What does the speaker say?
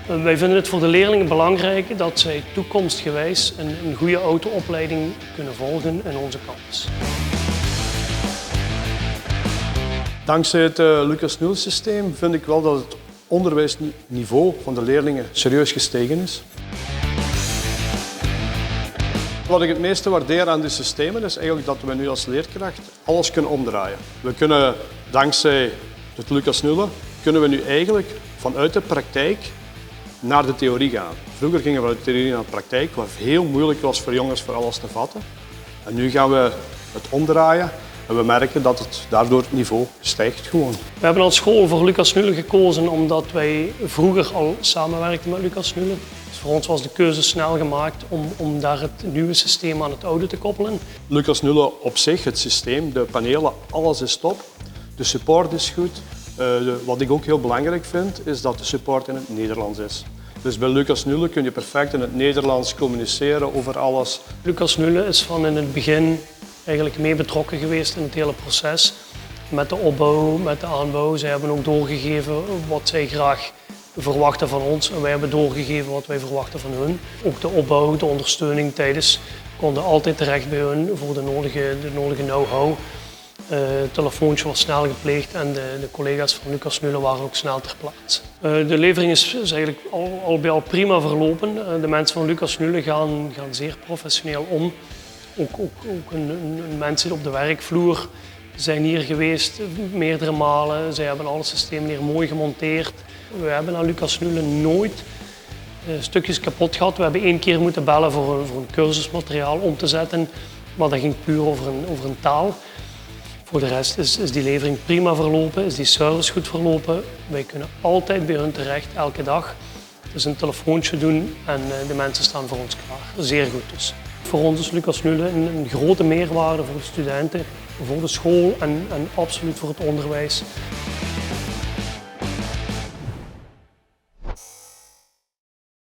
Wij vinden het voor de leerlingen belangrijk dat zij toekomstgewijs een goede autoopleiding kunnen volgen in onze campus. Dankzij het Lucas Nul systeem vind ik wel dat het onderwijsniveau van de leerlingen serieus gestegen is. Wat ik het meeste waardeer aan die systemen is eigenlijk dat we nu als leerkracht alles kunnen omdraaien. We kunnen dankzij het Lucas Nul kunnen we nu eigenlijk vanuit de praktijk naar de theorie gaan. Vroeger gingen we vanuit de theorie naar de praktijk, wat heel moeilijk was voor jongens voor alles te vatten. En nu gaan we het omdraaien en we merken dat het daardoor het niveau stijgt gewoon. We hebben als school voor Lucas Nul gekozen omdat wij vroeger al samenwerkten met Lucas Nul. Dus voor ons was de keuze snel gemaakt om daar het nieuwe systeem aan het oude te koppelen. Lucas Nul op zich, het systeem, de panelen, alles is top. De support is goed. Wat ik ook heel belangrijk vind, is dat de support in het Nederlands is. Dus bij Lucas Nul kun je perfect in het Nederlands communiceren over alles. Lucas Nul is van in het begin eigenlijk mee betrokken geweest in het hele proces. Met de opbouw, met de aanbouw. Zij hebben ook doorgegeven wat zij graag verwachten van ons en wij hebben doorgegeven wat wij verwachten van hun. Ook de opbouw, de ondersteuning tijdens konden altijd terecht bij hun voor de nodige know-how. Het telefoontje was snel gepleegd en de collega's van Lucas Nul waren ook snel ter plaatse. De levering is eigenlijk al bij al prima verlopen. De mensen van Lucas Nul gaan zeer professioneel om. Ook mensen op de werkvloer zijn hier geweest meerdere malen. Zij hebben alle systemen hier mooi gemonteerd. We hebben aan Lucas Nul nooit stukjes kapot gehad. We hebben 1 keer moeten bellen voor een cursusmateriaal om te zetten, maar dat ging puur over een taal. Voor de rest is die levering prima verlopen, is die service goed verlopen. Wij kunnen altijd bij hun terecht, elke dag. Dus een telefoontje doen en de mensen staan voor ons klaar. Zeer goed dus. Voor ons is Lucas Nul een grote meerwaarde voor de studenten, voor de school en absoluut voor het onderwijs.